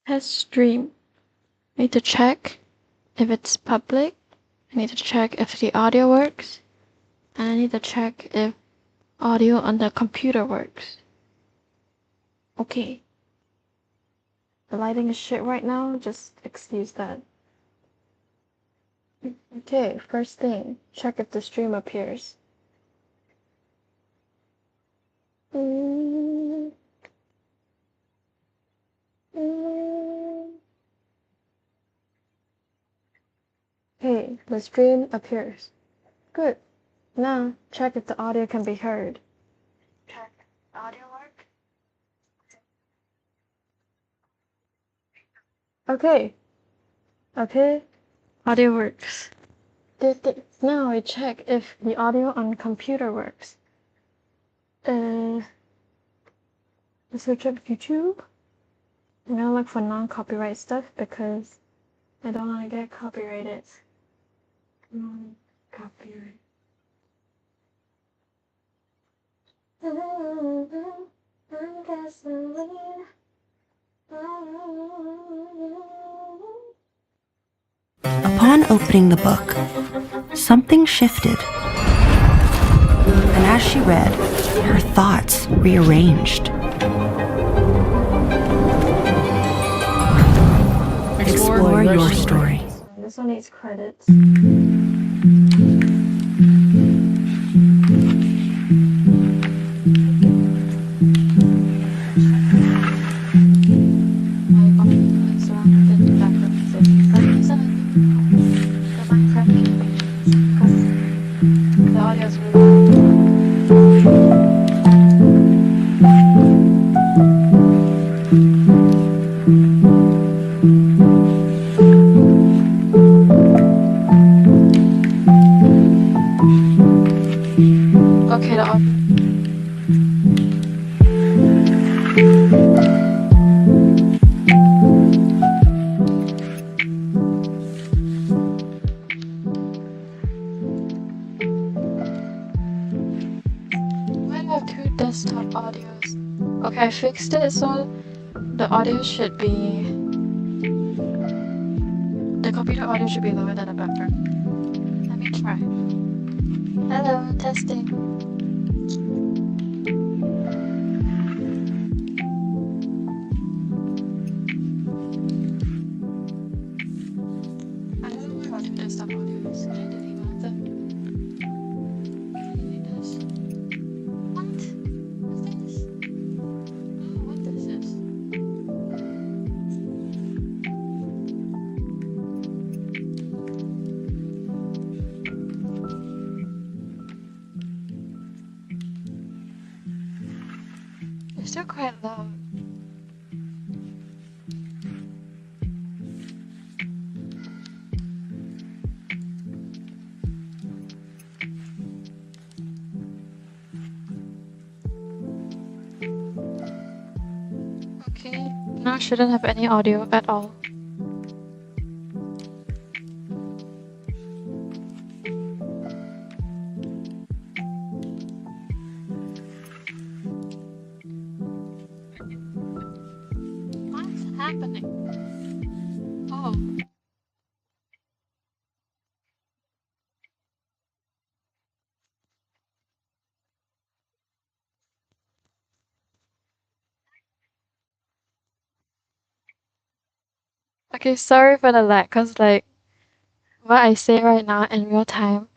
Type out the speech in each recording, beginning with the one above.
Test stream. I need to check if it's public. I need to check if the audio works. And I need to check if audio on the computer works. Okay. The lighting is shit right now, just excuse that. Okay, first thing, check if the stream appears. Okay, the stream appears. Good. Now, check if the audio can be heard. Check audio work. Okay, audio works. Now I check if the audio on computer works. Let's search up YouTube. I'm gonna look for non-copyright stuff because I don't want to get copyrighted. Non-copyright. Upon opening the book, something shifted. And as she read, her thoughts rearranged. Explore your story. This one needs credits. The audio's okay, the audio. I have two desktop audios. Okay, I fixed it so the audio should be... The computer audio should be lower than the background. Let me try. Hello, testing. I don't know why I do desktop audios. Can I delete one of them? Delete this. What? What's this? Oh, what is this? It's still quite loud. Okay, now I shouldn't have any audio at all. What's happening? Oh. Okay, sorry for the lag, cause like what I say right now in real time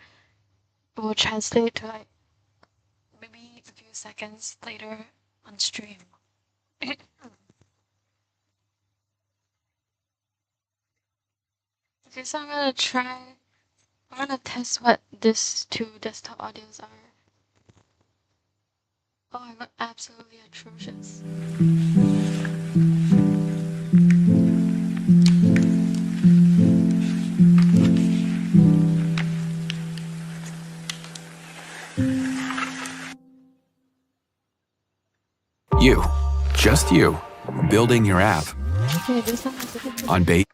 will translate to like maybe a few seconds later on stream. Okay, so I'm gonna test what these two desktop audios are. Oh, I look absolutely atrocious. You, just you, building your app Okay, this one is a bit on base.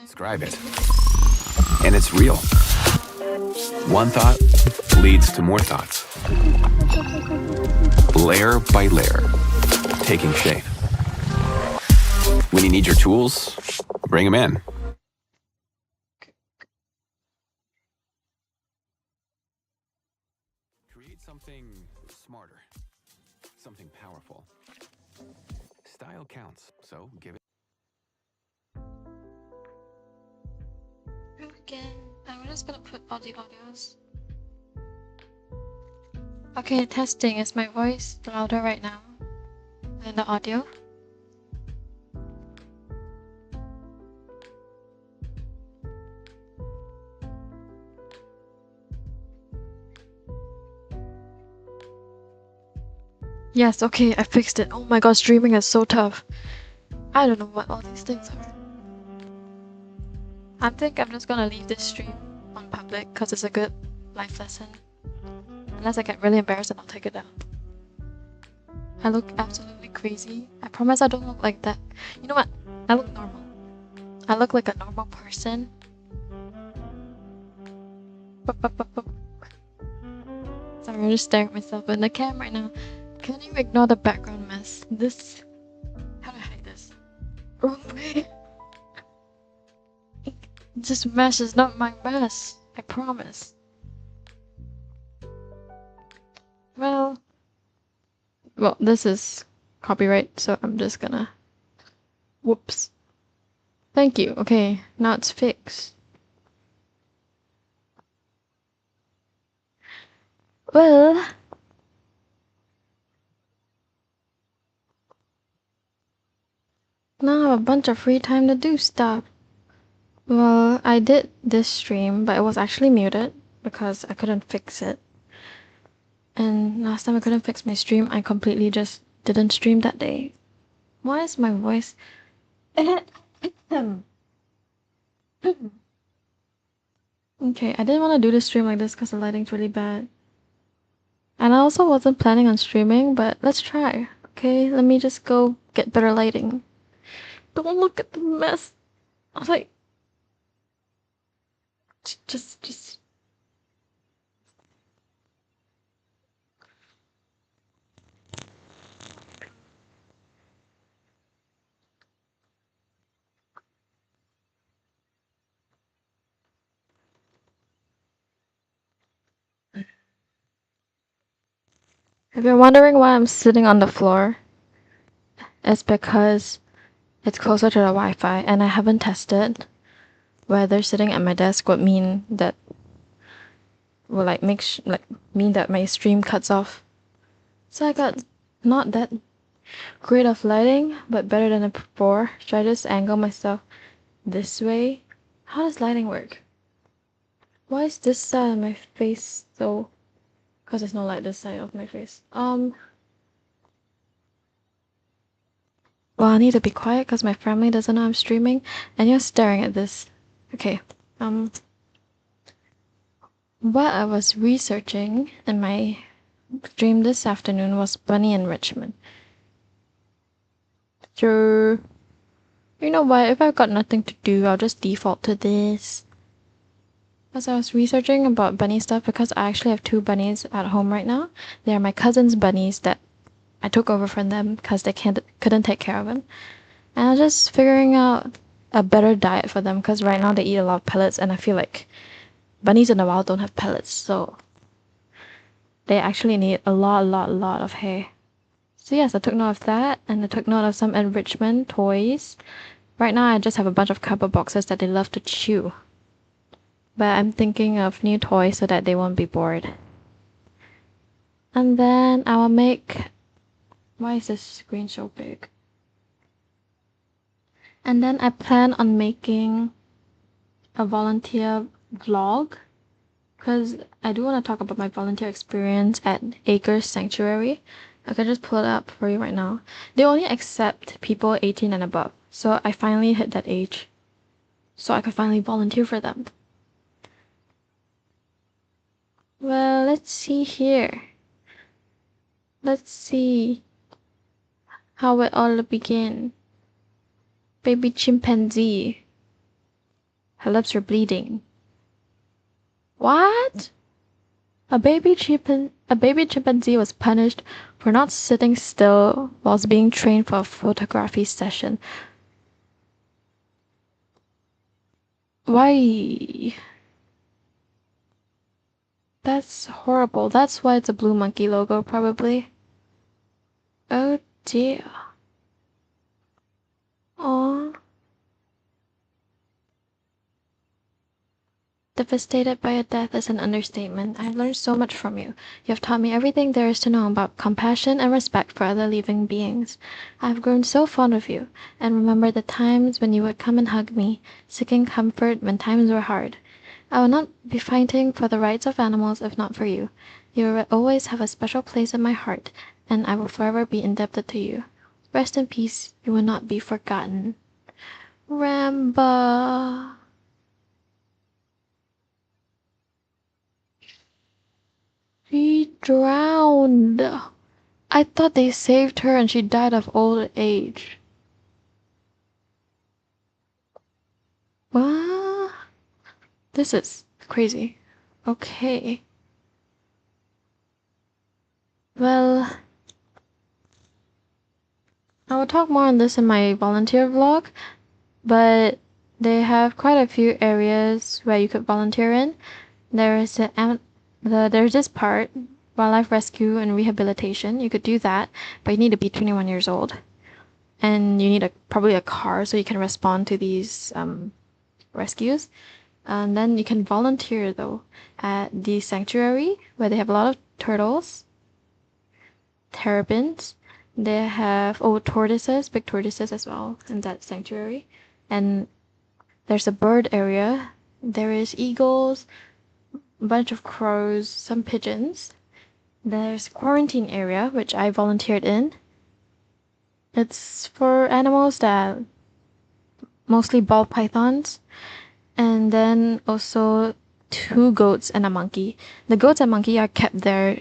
Describe it. And it's real. One thought leads to more thoughts. Layer by layer, taking shape. When you need your tools, bring them in. Create something smarter, something powerful. Style counts, so give it. Again, I'm just gonna put all the audios. Okay, testing. Is my voice louder right now than the audio? Yes, okay, I fixed it. Oh my god, streaming is so tough. I don't know what all these things are. I think I'm just gonna leave this stream on public because it's a good life lesson. Unless I get really embarrassed and I'll take it down. I look absolutely crazy. I promise I don't look like that. You know what? I look normal. I look like a normal person. Sorry, I'm just staring at myself in the cam right now. Can you ignore the background mess? This... How do I hide this? Wrong way. This mess is not my mess. I promise. Well, this is copyright, so I'm just gonna... Whoops. Thank you. Okay, now it's fixed. Well... Now I have a bunch of free time to do stuff. Well, I did this stream, but it was actually muted because I couldn't fix it. And last time I couldn't fix my stream, I completely just didn't stream that day. Why is my voice... Okay, I didn't want to do this stream like this because the lighting's really bad. And I also wasn't planning on streaming, but let's try. Okay, let me just go get better lighting. Don't look at the mess. I was like... Just... If you're wondering why I'm sitting on the floor, it's because it's closer to the Wi-Fi and I haven't tested whether sitting at my desk would mean that will mean that my stream cuts off. So I got not that great of lighting, but better than before. Should I just angle myself this way? How does lighting work? Why is this side of my face so... Because there's no light this side of my face. Well, I need to be quiet because my family doesn't know I'm streaming, and you're staring at this. Okay. What I was researching in my stream this afternoon was bunny enrichment. Sure. You know what? If I've got nothing to do, I'll just default to this. As I was researching about bunny stuff, because I actually have 2 bunnies at home right now. They are my cousin's bunnies that I took over from them because they couldn't take care of them. And I was just figuring out a better diet for them because right now they eat a lot of pellets, and I feel like bunnies in the wild don't have pellets, so they actually need a lot of hay. So yes, I took note of that, and I took note of some enrichment toys. Right now I just have a bunch of cardboard boxes that they love to chew. But I'm thinking of new toys so that they won't be bored. And then I will make... Why is this screen so big? And then I plan on making a volunteer vlog, because I do want to talk about my volunteer experience at Acres Sanctuary. I can just pull it up for you right now. They only accept people 18 and above, so I finally hit that age. So I could finally volunteer for them. Well, let's see here. Let's see how it all began. Baby chimpanzee. Her lips are bleeding. What? A baby chimpanzee was punished for not sitting still whilst being trained for a photography session. Why? That's horrible. That's why it's a blue monkey logo, probably. Oh dear. Aw. Devastated by a death is an understatement. I've learned so much from you. You have taught me everything there is to know about compassion and respect for other living beings. I've grown so fond of you, and remember the times when you would come and hug me, seeking comfort when times were hard. I will not be fighting for the rights of animals if not for you. You will always have a special place in my heart, and I will forever be indebted to you. Rest in peace. You will not be forgotten. Ramba. She drowned. I thought they saved her and she died of old age. What? This is crazy. Okay. Well, I will talk more on this in my volunteer vlog, but they have quite a few areas where you could volunteer in. There's this part, wildlife rescue and rehabilitation. You could do that, but you need to be 21 years old, and you need probably a car so you can respond to these rescues. And then you can volunteer though at the sanctuary where they have a lot of turtles, terrapins. They have tortoises, big tortoises as well in that sanctuary. And there's a bird area. There is eagles, a bunch of crows, some pigeons. There's quarantine area which I volunteered in. It's for animals that mostly ball pythons, and then also two goats and a monkey. The goats and monkey are kept there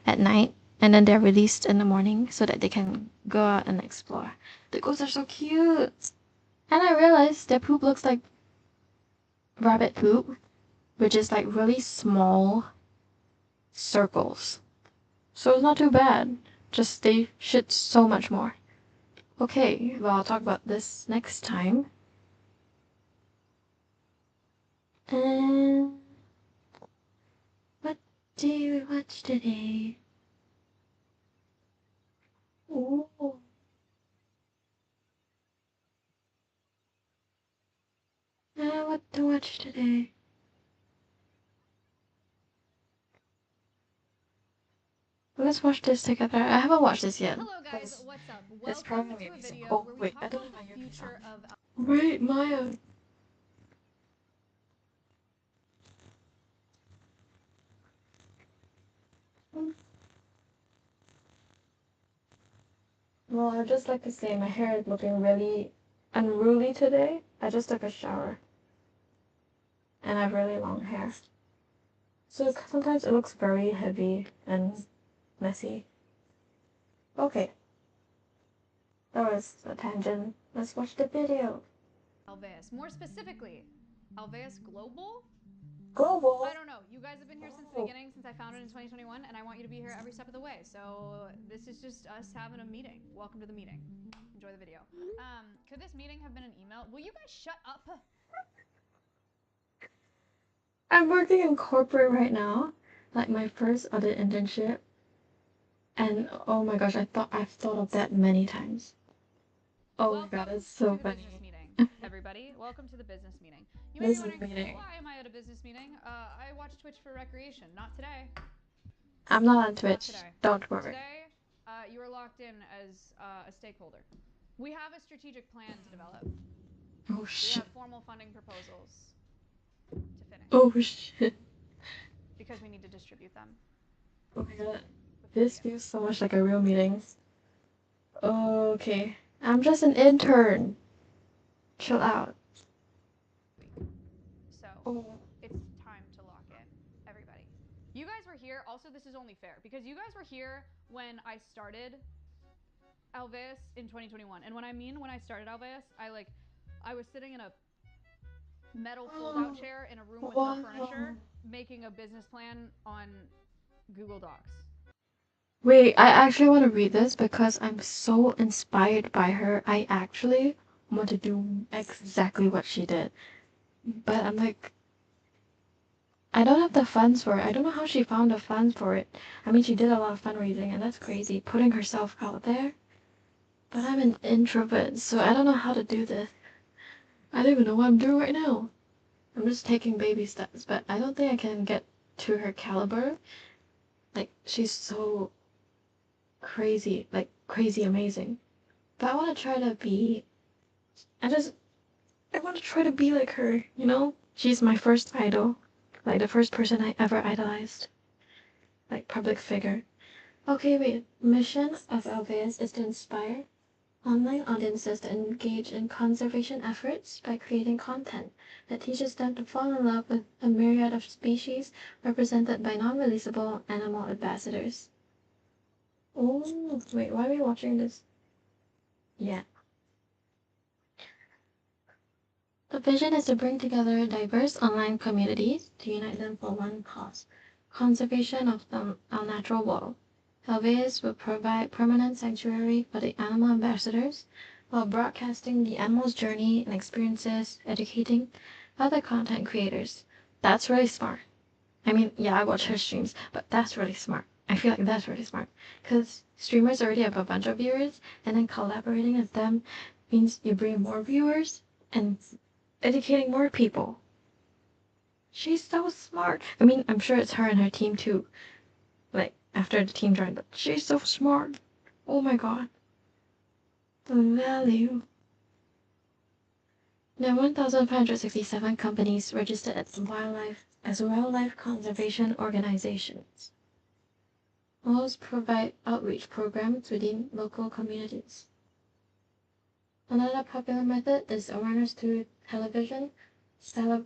at night, and then they're released in the morning so that they can go out and explore. The goats are so cute. And I realized their poop looks like rabbit poop, which is like really small circles. So it's not too bad. Just they shit so much more. Okay, well, I'll talk about this next time. And what do you watch today? Ooh. What to watch today? Let's watch this together. I haven't watched this yet. Hello guys, what's up? It's Welcome probably to a music. video Oh where we wait, talk I don't about have my the earpiece future on. of Wait, Maya. Well, I'd just like to say my hair is looking really unruly today. I just took a shower. And I have really long hair. So sometimes it looks very heavy and messy. Okay. That was a tangent. Let's watch the video. alveus. More specifically, alveus global? Global. I don't know. You guys have been here since the beginning, since I founded in 2021, and I want you to be here every step of the way. So this is just us having a meeting. Welcome to the meeting. Enjoy the video. Could this meeting have been an email? Will you guys shut up? I'm working in corporate right now. Like my first audit internship. And oh my gosh, I've thought of that many times. Oh my god, it's so to the funny. business meeting, everybody. Welcome to the business meeting. You may be Business wondering, meeting. why am I at a business meeting? I watch Twitch for recreation. Not today. I'm not on Not Twitch. today. Don't worry. Today, you are locked in as a stakeholder. We have a strategic plan to develop. Oh We shit. have formal funding proposals to finish Oh shit. because we need to distribute them. Oh my god. before This the end. feels so much like a real meeting. Okay. I'm just an intern. Chill out. So Oh. it's time to lock in, everybody. You guys were here. Also, this is only fair because you guys were here when I started alveus in 2021. And when I started alveus, I was sitting in a metal fold-out chair in a room with no furniture, making a business plan on Google Docs. Wait, I actually want to read this because I'm so inspired by her. I actually want to do exactly what she did. But I'm like, I don't have the funds for it. I don't know how she found the funds for it. I mean, she did a lot of fundraising, and that's crazy, putting herself out there. But I'm an introvert, so I don't know how to do this. I don't even know what I'm doing right now. I'm just taking baby steps, but I don't think I can get to her caliber. Like, she's so crazy, like, crazy amazing. But I want to try to be. I want to try to be like her, you know? She's my first idol. Like, the first person I ever idolized. Like, public figure. Okay, wait. Mission of alveus is to inspire online audiences to engage in conservation efforts by creating content that teaches them to fall in love with a myriad of species represented by non-releasable animal ambassadors. Oh, wait, why are we watching this? Yeah. The vision is to bring together diverse online communities to unite them for one cause: conservation of our natural world. Alveus will provide permanent sanctuary for the animal ambassadors while broadcasting the animals' journey and experiences, educating other content creators. That's really smart. I mean, yeah, I watch her streams, but that's really smart. I feel like that's really smart. Because streamers already have a bunch of viewers, and then collaborating with them means you bring more viewers and educating more people. She's so smart. I mean, I'm sure it's her and her team too. Like, after the team joined, but she's so smart. Oh my god. The value. There are 1,567 companies registered as wildlife conservation organizations. Most provide outreach programs within local communities. Another popular method is awareness through television. Sorry,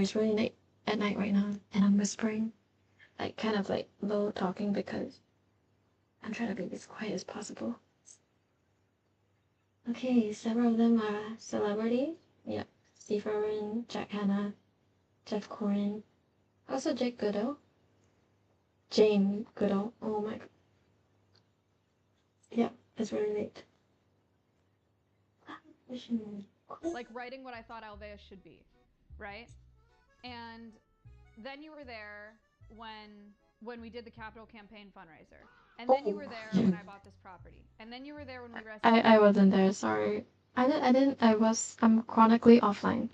it's really late at night right now, and I'm whispering, like kind of like low talking because I'm trying to be as quiet as possible. Okay, several of them are celebrities. Yep, Steve Irwin, Jack Hanna, Jeff Corrin, also Jake Goodall, Jane Goodall. Oh my god. Yep, it's really late. Like writing what I thought alveus should be, right? And then you were there when we did the capital campaign fundraiser, and then you were there when I bought this property, and then you were there when we rescued. I wasn't there. Sorry. I'm chronically offline.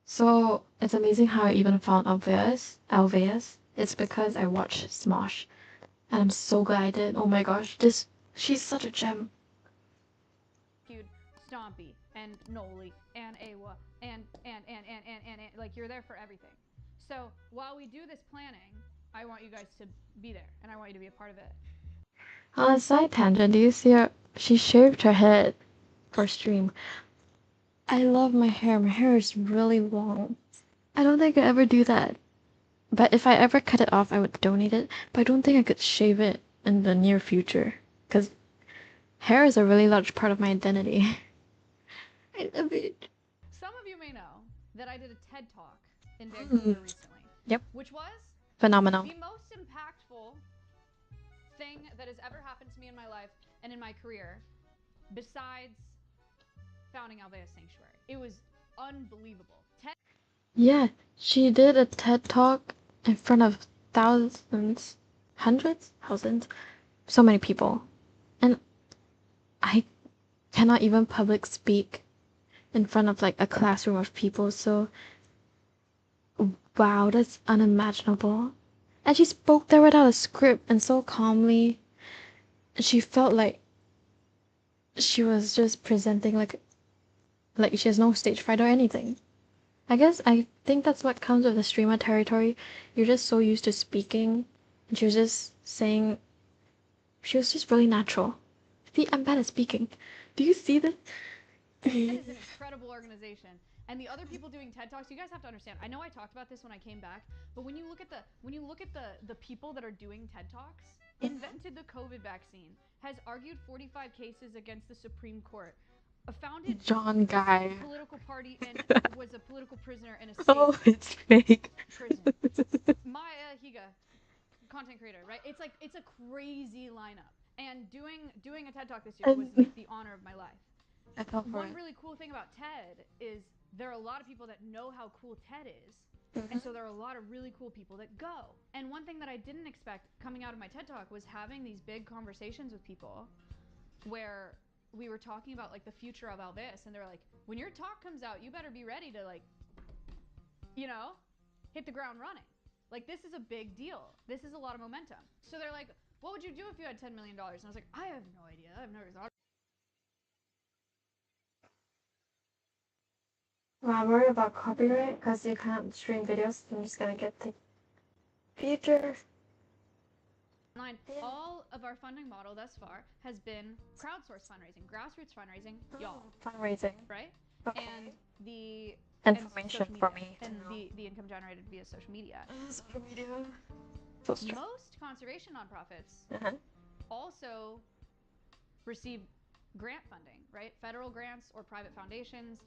So it's amazing how I even found Alveus. It's because I watched Smosh, and I'm so glad I did. Oh my gosh, she's such a gem. Stompy and Noli and Awa and like you're there for everything. So while we do this planning, I want you guys to be there, and I want you to be a part of it. On a side tangent, do you see her? She shaved her head for stream. I love my hair. My hair is really long. I don't think I could ever do that. But if I ever cut it off, I would donate it. But I don't think I could shave it in the near future. Because hair is a really large part of my identity. I love it. Some of you may know that I did a TED Talk in Vancouver recently. Yep. Which was Phenomenal. the most impactful thing that has ever happened to me in my life and in my career, besides founding Alveus Sanctuary. It was unbelievable. Yeah, she did a TED Talk in front of thousands, hundreds, thousands, so many people. And I cannot even public speak in front of like a classroom of people, so wow, that's unimaginable. And she spoke there without a script and so calmly. And she felt like she was just presenting like she has no stage fright or anything. I think that's what comes with the streamer territory. You're just so used to speaking, and she was just saying, she was just really natural. See, I'm bad at speaking. Do you see this? It is an incredible organization, and the other people doing TED Talks, you guys have to understand. I know I talked about this when I came back, but when you look at the people that are doing TED Talks, invented the COVID vaccine, has argued 45 cases against the Supreme Court, founded John Guy. political party and was a political prisoner in a state Oh, it's fake. prison. Maya Higa, content creator, right? It's a crazy lineup. And doing a TED Talk this year was like the honor of my life. I fell for one it. really cool thing about TED is there are a lot of people that know how cool TED is. And so there are a lot of really cool people that go. And one thing that I didn't expect coming out of my TED Talk was having these big conversations with people where we were talking about like the future of alveus, and they're like, when your talk comes out, you better be ready to like, you know, hit the ground running. Like, this is a big deal. This is a lot of momentum. So they're like, what would you do if you had $10 million? And I was like, I have no idea. I've never thought. Well, I'm worried about copyright because you can't stream videos. I'm just gonna get the feature. All of our funding model thus far has been crowdsourced fundraising, grassroots fundraising, y'all. Fundraising. Right? Okay. And the Information and for me. and the income generated via social media. Social media. So Most conservation nonprofits also receive grant funding, right? Federal grants or private foundations,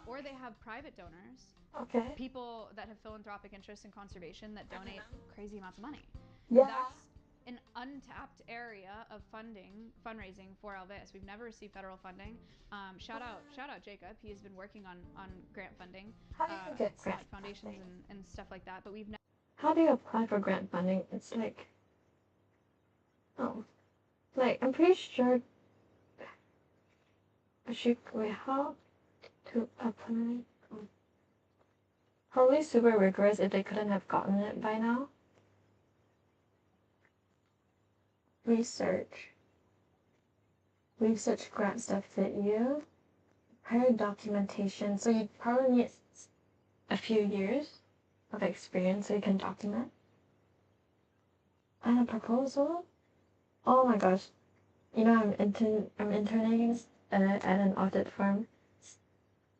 or they have private donors. Okay. People that have philanthropic interests in conservation that donate crazy amounts of money. Yeah. That's an untapped area of fundraising for alveus. We've never received federal funding. Shout out Jacob. He has been working on grant funding. How do you get grant foundations funding? and stuff like that, but we've never. How do you apply for grant funding? It's like, I'm pretty sure. Wait, how to apply? Probably super rigorous if they couldn't have gotten it by now. Research grants that fit you. Prior documentation. So you probably need a few years of experience so you can document. And a proposal. Oh my gosh. You know, I'm interning at an audit firm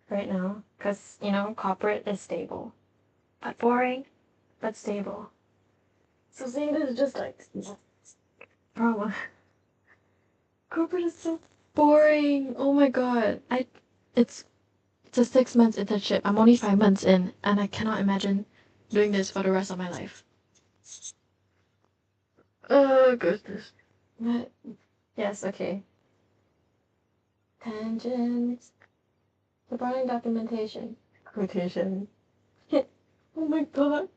right now because, you know, corporate is stable. But boring, but stable. So seeing this is just like, bro, corporate is so boring. Oh my god. It's a 6 months internship. I'm only 5 months in, and I cannot imagine doing this for the rest of my life. Oh goodness. But yes, okay. Tangents. Supporting documentation. Quotation. Oh my god.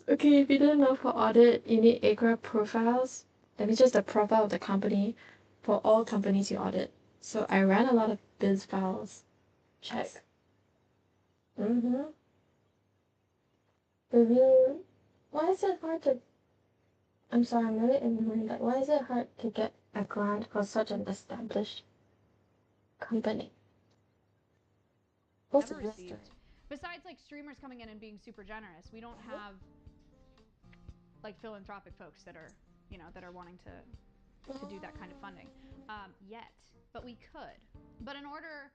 Okay, if you didn't know, for audit, you need AGRA profiles. That means just the profile of the company for all companies you audit. So I ran a lot of biz files. Check. Review. Why is it hard to... I'm sorry, I'm really ignorant. Like, why is it hard to get a grant for such an established company? What's the Never history? received. Besides, like, streamers coming in and being super generous, we don't have like philanthropic folks that are, you know, that are wanting to do that kind of funding yet. But we could. But in order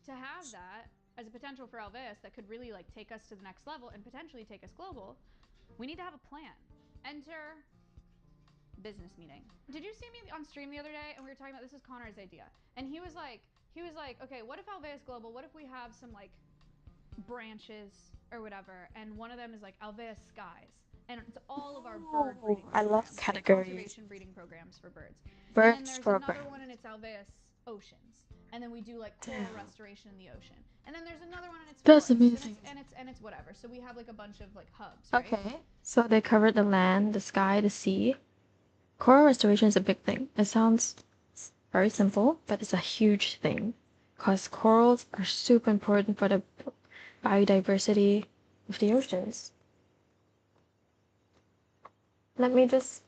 to have that as a potential for alveus that could really like take us to the next level and potentially take us global, we need to have a plan. Enter business meeting. Did you see me on stream the other day and we were talking about, this is Connor's idea, and he was like, okay, what if alveus global, what if we have some like branches or whatever, and one of them is like alveus skies, and it's all of our bird breeding programs. I love categories. Like conservation breeding programs for birds. Birds and then there's program. another one, and it's alveus oceans, and then we do like coral restoration in the ocean, and then there's another one, and it's That's forests, amazing. and it's whatever. So we have like a bunch of like hubs, right? Okay, so they covered the land, the sky, the sea. Coral restoration is a big thing. It sounds very simple, but it's a huge thing. Because corals are super important for the biodiversity of the oceans. Let me just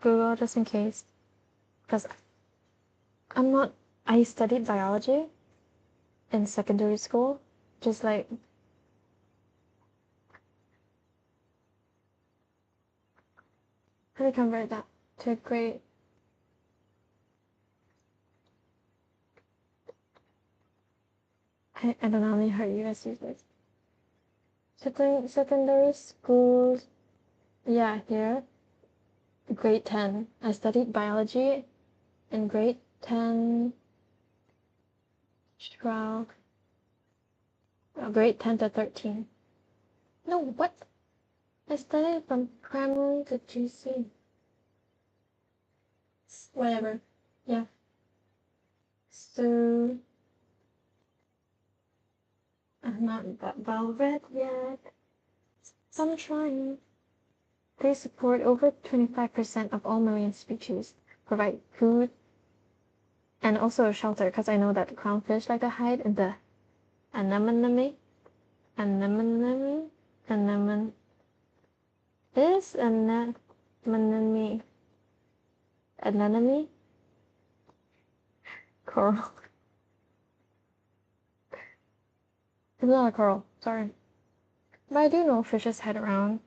Google just in case. Because I studied biology in secondary school. Just like, how do you convert that to a grade? I don't know, I heard you guys use this. Secondary schools, yeah, here. Grade 10. I studied biology in grade 10, 12, grade 10 to 13. No, what? I studied from primary to GC. Whatever. Yeah. So I'm not that well read yet. So I'm trying. They support over 25% of all marine species, provide food, and also a shelter, because I know that clownfish like to hide in the anemone. Anemone? Anemone. Is anemone. Anemone? Coral. It's not a coral, sorry. But I do know fishes hide around.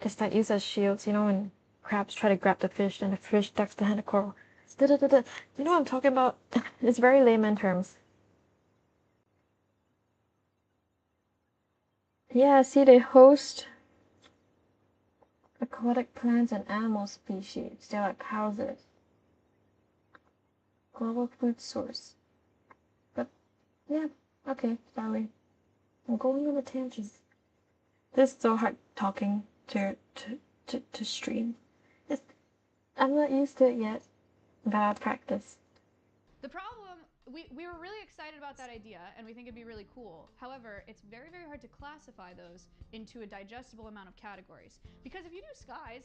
It's like used as shields, you know, when crabs try to grab the fish and the fish ducks behind the coral. Da-da-da-da. You know what I'm talking about? It's very layman terms. Yeah, see, they host aquatic plants and animal species. They're like houses. Global food source. But, yeah, okay, sorry. I'm going on a tangent. This is so hard talking to stream. I'm not used to it yet, but I'll practice. The problem, we were really excited about that idea, and we think it'd be really cool. However, it's very, very hard to classify those into a digestible amount of categories. Because if you do skies,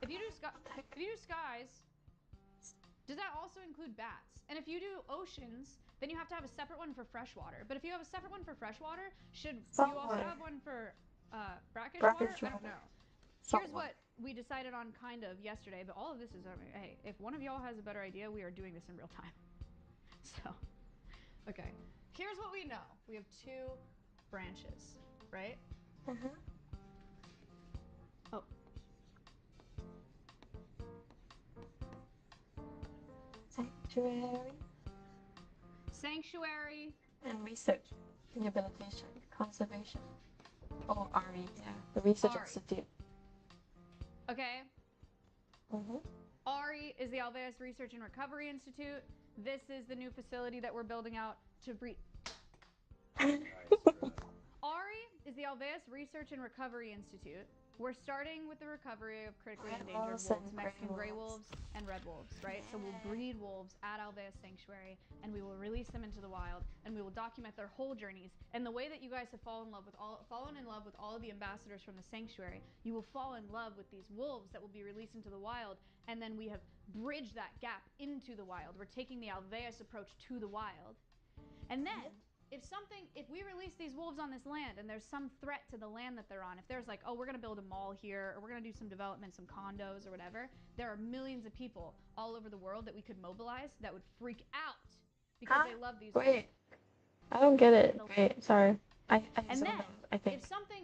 if you do skies, does that also include bats? And if you do oceans, then you have to have a separate one for freshwater. But if you have a separate one for freshwater, should you also have one for brackish water? I don't know. Here's what we decided on kind of yesterday, but all of this is, hey, if one of y'all has a better idea, we are doing this in real time. So, okay. Here's what we know. We have two branches, right? Oh. Sanctuary. Sanctuary. And research, rehabilitation, conservation. Oh, RE, yeah, the Research Institute. Okay. Mm-hmm. RE is the Alveus Research and Recovery Institute. This is the new facility that we're building out to breed. RE is the Alveus Research and Recovery Institute. We're starting with the recovery of critically endangered wolves, Mexican gray wolves and red wolves, right? So we'll breed wolves at Alveus Sanctuary, and we will release them into the wild, and we will document their whole journeys. And the way that you guys have fallen in love with all of the ambassadors from the sanctuary, you will fall in love with these wolves that will be released into the wild, and then we have bridged that gap into the wild. We're taking the Alveus approach to the wild. And then, if we release these wolves on this land and there's some threat to the land that they're on, if there's like, oh, we're gonna build a mall here, or we're gonna do some development, some condos or whatever, there are millions of people all over the world that we could mobilize that would freak out because they love these wolves. Wait, I don't get it. Wait, sorry. And then,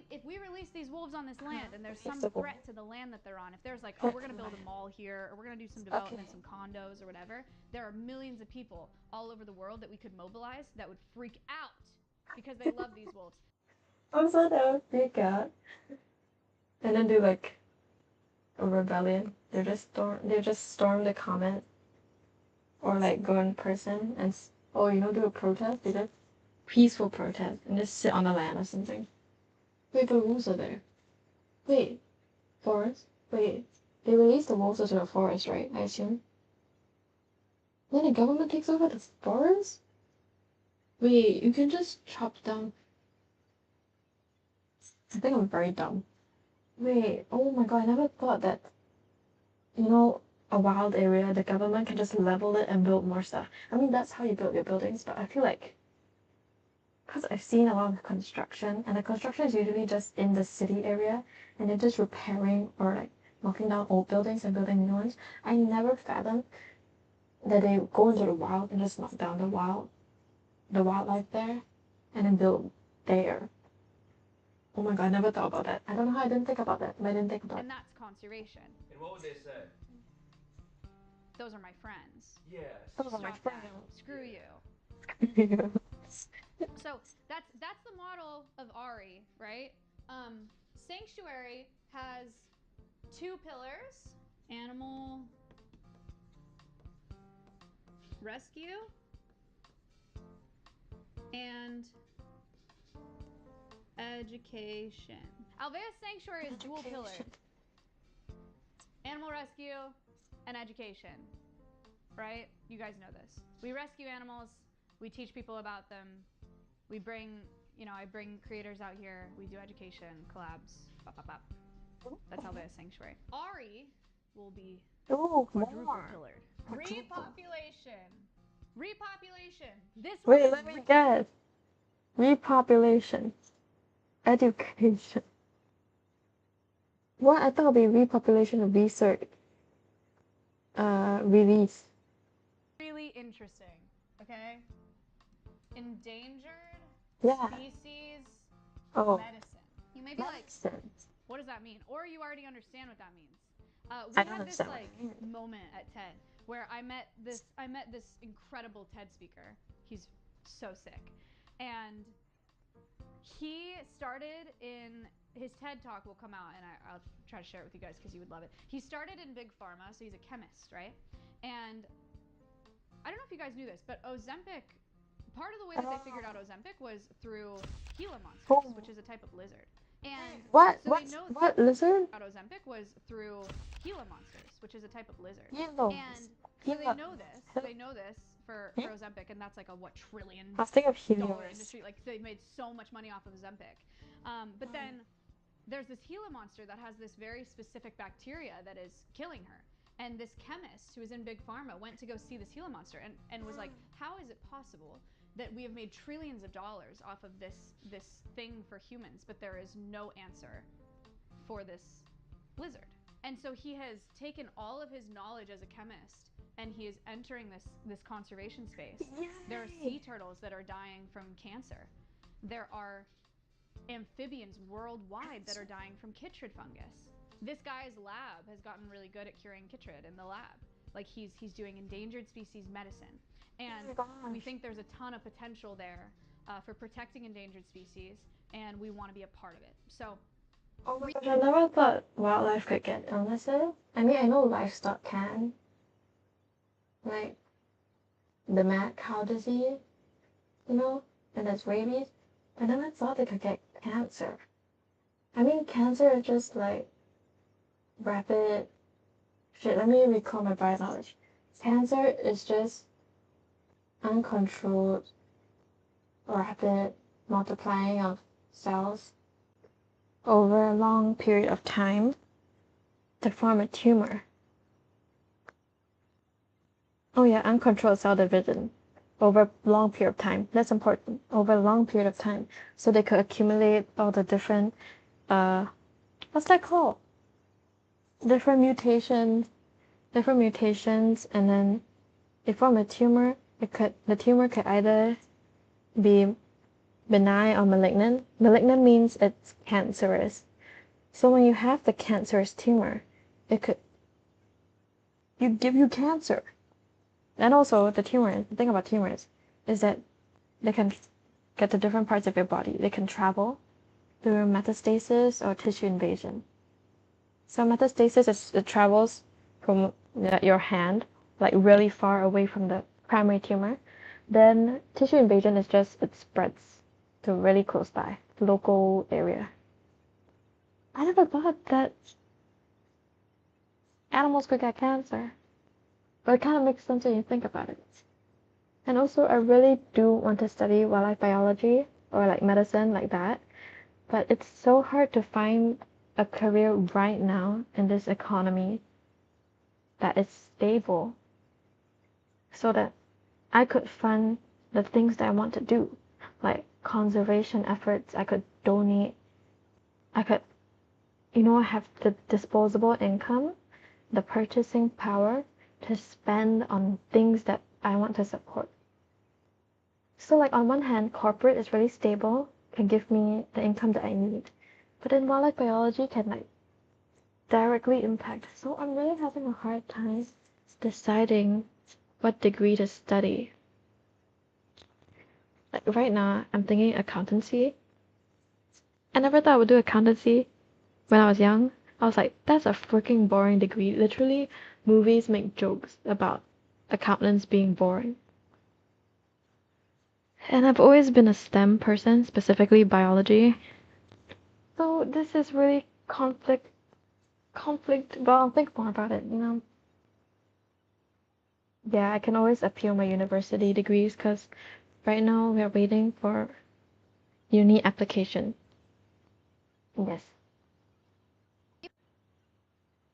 if we release these wolves on this land and there's some threat to the land that they're on, if there's like, oh, we're gonna build a mall here, or we're gonna do some development, some condos or whatever, there are millions of people all over the world that we could mobilize that would freak out because they love these wolves. Also, that would freak out. And then do like a rebellion. They just storm the comment, or like go in person and do a protest. They just peaceful protest and just sit on the land or something. Wait, but wolves are there. Wait, forest? Wait, they release the wolves into the forest, right? I assume. Then the government takes over the forest? Wait, you can just chop down. I think I'm very dumb. Wait, oh my god, I never thought that, a wild area, the government can just level it and build more stuff. I mean, that's how you build your buildings, but I feel like, because I've seen a lot of construction, and the construction is usually just in the city area, and they're just repairing or like knocking down old buildings and building new ones. I never fathomed that they go into the wild and just knock down the wildlife there, and then build there. Oh my god, I never thought about that. I don't know how I didn't think about that, but I didn't think about it. And that's conservation. And what would they say? Those are my friends. Yes. Those are my Stop friends. that. Screw you. Yeah. So that's the model of RE, right? Sanctuary has two pillars: animal rescue and education. Alveus Sanctuary is dual pillar: animal rescue and education. right? You guys know this. We rescue animals, we teach people about them, we bring, I bring creators out here, we do education, collabs, bop, bop, bop. That's Alveus Sanctuary. Ari will be quadruple pillared. Repopulation. Repopulation. This one Wait, is let me guess. Repopulation. Education. What? I thought it'd be repopulation research. Release. really interesting. Okay? Endangered Yeah. species Oh. medicine. You may be like, Medicine. what does that mean? Or you already understand what that means. I We don't had this understand what it means. moment at TED where I met this incredible TED speaker. He's so sick. And he started in his TED talk will come out, and I'll try to share it with you guys because you would love it. He started in big pharma, so he's a chemist, right? And I don't know if you guys knew this, but Ozempic, part of the way that they figured out Ozempic was through Gila monsters, which is a type of lizard. And What? so What? they know What lizard? about Ozempic was through Gila monsters, which is a type of lizard. Yellow. And so they know this. They know this for Ozempic, and that's like a $1 trillion I was thinking of Helios. industry. Like they made so much money off of Ozempic. But then there's this Gila monster that has this very specific bacteria that is killing her. And this chemist who was in Big Pharma went to go see this Gila monster and was like, how is it possible that we have made trillions of dollars off of this thing for humans, but there is no answer for this lizard? And so he has taken all of his knowledge as a chemist and he is entering this conservation space. Yay. There are sea turtles that are dying from cancer. There are amphibians worldwide that are dying from chytrid fungus. This guy's lab has gotten really good at curing chytrid in the lab. Like he's doing endangered species medicine. And we think there's a ton of potential there for protecting endangered species, and we want to be a part of it. So Oh my gosh, I never thought wildlife could get illnesses. I mean, I know livestock can. Like the mad cow disease, and that's rabies. I never thought they could get cancer. I mean, cancer is just like rapid. Shit, let me recall my biology. Cancer is just uncontrolled, rapid multiplying of cells over a long period of time to form a tumor. Oh yeah, uncontrolled cell division over a long period of time. That's important. Over a long period of time. So they could accumulate all the different, what's that called? Different mutations, and then they form a tumor. The tumor could either be benign or malignant. Malignant means it's cancerous. So when you have the cancerous tumor, it could give you cancer. And also the thing about tumors is that they can get to different parts of your body. They can travel through metastasis or tissue invasion. So metastasis is it travels from your hand, like really far away from the primary tumor. Then tissue invasion is just it spreads to really close by, local area. I never thought that animals could get cancer. But it kind of makes sense when you think about it. And also, I really do want to study wildlife biology or like medicine like that. But it's so hard to find a career right now in this economy that is stable so that I could fund the things that I want to do, like conservation efforts. I could donate. I could, have the disposable income, the purchasing power to spend on things that I want to support. So like on one hand, corporate is really stable, can give me the income that I need. But then wildlife biology can like directly impact. So I'm really having a hard time deciding what degree to study. Like right now, I'm thinking accountancy. I never thought I would do accountancy when I was young. I was like, that's a freaking boring degree. Literally, movies make jokes about accountants being boring. And I've always been a STEM person, specifically biology. So this is really conflict, but I'll think more about it, Yeah, I can always appeal my university degrees because right now we are waiting for uni application. Yes.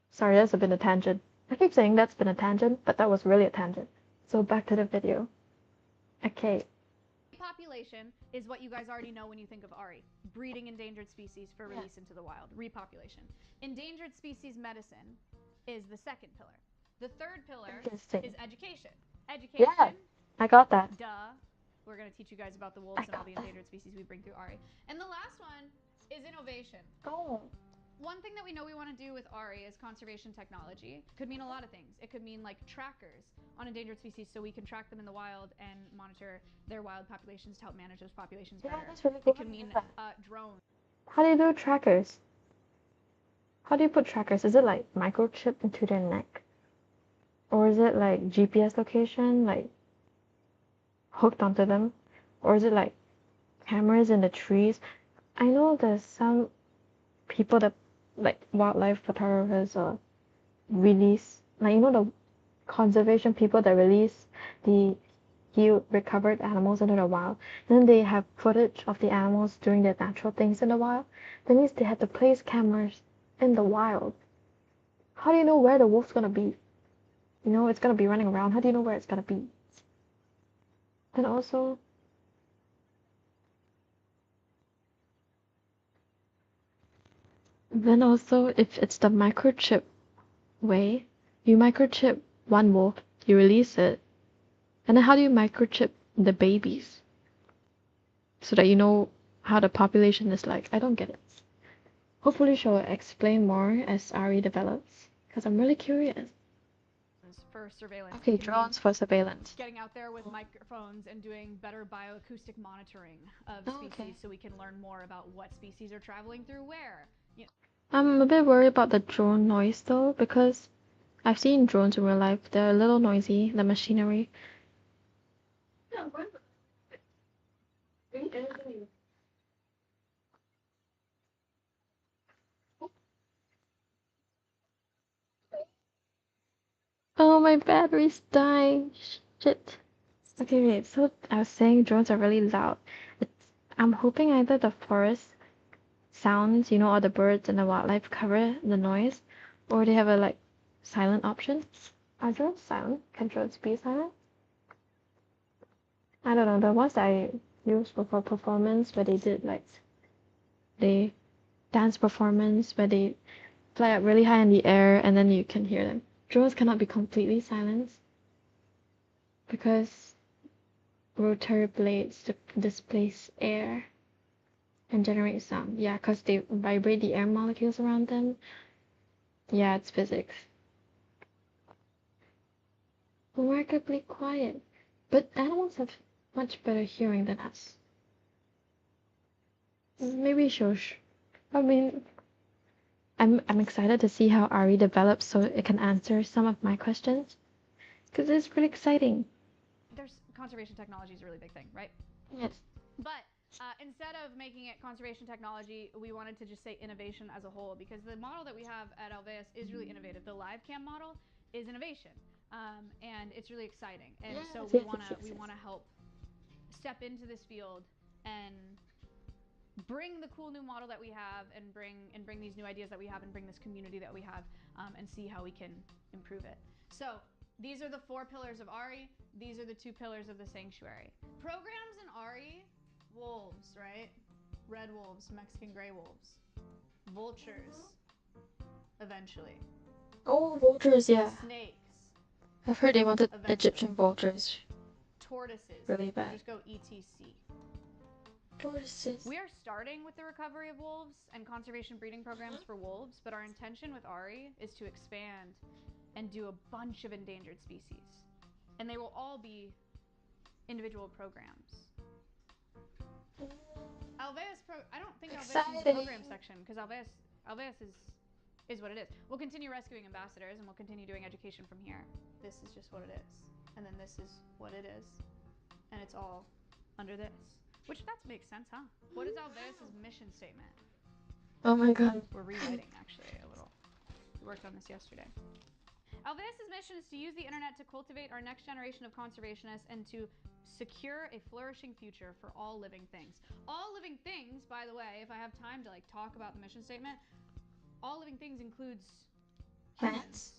Sorry, that's a bit of tangent. I keep saying that's been a tangent, but that was really a tangent. So back to the video. Okay. Repopulation is what you guys already know when you think of ARI, breeding endangered species for release into the wild. Repopulation. Endangered species medicine is the second pillar. The third pillar Interesting. is education. Yeah, Education, I got that. duh. We're going to teach you guys about the wolves and all the endangered species we bring through ARI. And the last one is innovation. Oh. One thing that we know we want to do with ARI is conservation technology. Could mean a lot of things. It could mean like trackers on endangered species so we can track them in the wild and monitor their wild populations to help manage those populations better. That's really cool. It could mean drones. How do you do trackers? How do you put trackers? Is it like microchip into their neck? Or is it like GPS location, like hooked onto them? Or is it like cameras in the trees? I know there's some people that like wildlife photographers or release, like the conservation people that release the healed, recovered animals into the wild. And then they have footage of the animals doing their natural things in the wild. That means they had to place cameras in the wild. How do you know where the wolf's gonna be? It's gonna be running around. How do you know where it's gonna be? And also, if it's the microchip way, you microchip one wolf, you release it, and then how do you microchip the babies? So that you know how the population is like. I don't get it. Hopefully she'll explain more as Ari develops, because I'm really curious. For surveillance. Okay, drones for surveillance. Getting out there with microphones and doing better bioacoustic monitoring of species so we can learn more about what species are traveling through where. I'm a bit worried about the drone noise though, because I've seen drones in real life. They're a little noisy, the machinery. Oh, my battery's dying. Shit. Okay, wait. So I was saying drones are really loud. I'm hoping either the forest sounds, all the birds and the wildlife cover the noise, or they have a like silent option. Are drones silent? Can drones be silent? I don't know. The ones that I used for performance, where they did like they dance performance, where they fly up really high in the air and then you can hear them. Drones cannot be completely silenced because rotor blades displace air and generate sound. Yeah, because they vibrate the air molecules around them. Yeah, it's physics. Remarkably quiet. But animals have much better hearing than us. Maybe shush. I mean, I'm excited to see how Ari develops so it can answer some of my questions. Because it's pretty exciting. There's conservation technology is a really big thing, right? Yes. But instead of making it conservation technology, we wanted to just say innovation as a whole because the model that we have at Alveus is really innovative. The live cam model is innovation, and it's really exciting. And so we want to help step into this field and bring the cool new model that we have and bring these new ideas that we have and bring this community that we have and see how we can improve it. So these are the 4 pillars of ARI. These are the 2 pillars of the sanctuary. Programs in ARI, wolves, right? Red wolves, Mexican gray wolves, vultures, eventually. Oh, vultures, yeah. Snakes. I've heard they wanted eventually. Egyptian vultures. Tortoises. Really bad. Just go ETC. Tortoises. We are starting with the recovery of wolves and conservation breeding programs for wolves, but our intention with ARI is to expand and do a bunch of endangered species. And they will all be individual programs. I don't think Alveus needs a program section because Alveus is what it is. We'll continue rescuing ambassadors and we'll continue doing education from here. This is just what it is. And then this is what it is. And it's all under this. Which that makes sense, huh? What is Alveus' mission statement? Oh my god. We're rewriting actually a little. We worked on this yesterday. Alveus' mission is to use the internet to cultivate our next generation of conservationists and to secure a flourishing future for all living things. All living things, by the way, if I have time to like talk about the mission statement, all living things includes humans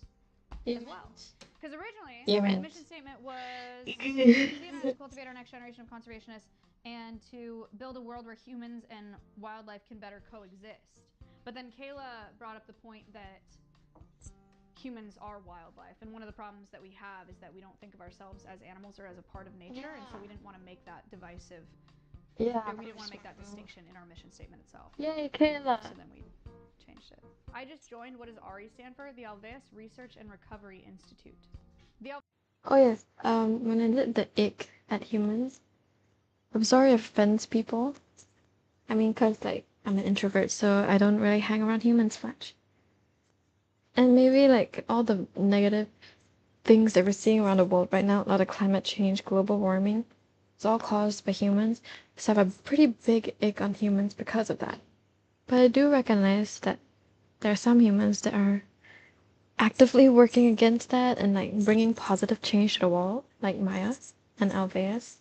as well. Because originally, the mission statement was to use the internet to cultivate our next generation of conservationists and to build a world where humans and wildlife can better coexist. But then Kayla brought up the point that humans are wildlife, and one of the problems that we have is that we don't think of ourselves as animals or as a part of nature, and so we didn't want to make that divisive. Yeah. Or we didn't want to make that distinction in our mission statement itself. Yay, Kayla. So then we changed it. I just joined. What does RE stand for? The Alveus Research and Recovery Institute. Oh yes. When I did the ick at humans, I'm sorry it offends people. I mean, cause like I'm an introvert, so I don't really hang around humans much. And maybe like all the negative things that we're seeing around the world right now, a lot of climate change, global warming, it's all caused by humans. So I have a pretty big ick on humans because of that. But I do recognize that there are some humans that are actively working against that and like bringing positive change to the world, like Maya and Alveus.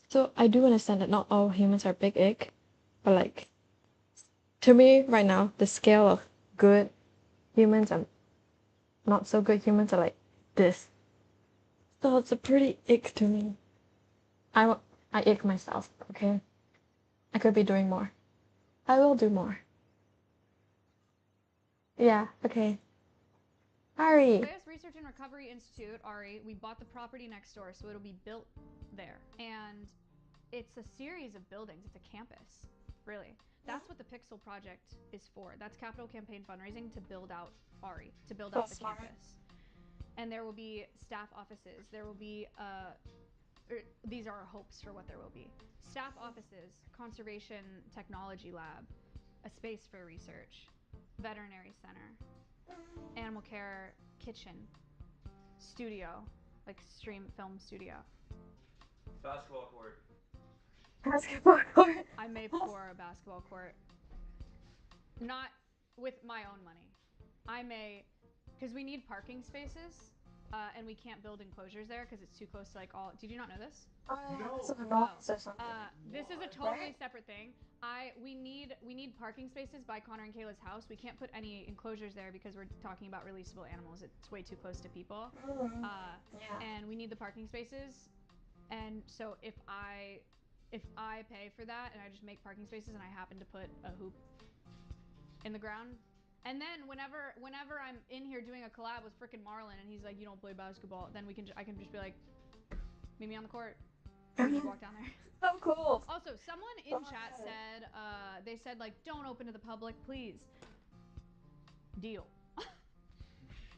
So I do understand that not all humans are big ick, but like to me right now, the scale of good humans and not so good humans are like this. So it's a pretty ick to me. I ick myself, okay? I could be doing more. I will do more. Yeah, okay. Ari! Alveus Research and Recovery Institute, RE, we bought the property next door, so it'll be built there. And it's a series of buildings. It's a campus, really. That's what the Pixel project is for. That's capital campaign fundraising to build out RE, to build out the campus. And there will be staff offices. There will be, these are our hopes for what there will be. Staff offices, conservation technology lab, a space for research, veterinary center, animal care kitchen, studio, like stream film studio. Basketball court. Basketball court. I may pour a basketball court. Not with my own money. I may, because we need parking spaces, and we can't build enclosures there because it's too close to like all. Did you not know this? This is a totally separate thing. We need parking spaces by Connor and Kayla's house. We can't put any enclosures there because we're talking about releasable animals. It's way too close to people. And we need the parking spaces. And so if I pay for that and I just make parking spaces and I happen to put a hoop in the ground, and then whenever I'm in here doing a collab with frickin' Marlon and he's like, you don't play basketball, then I can just be like, meet me on the court. And just walk down there. So cool. Also, someone in chat said, they said like, don't open to the public, please. Deal.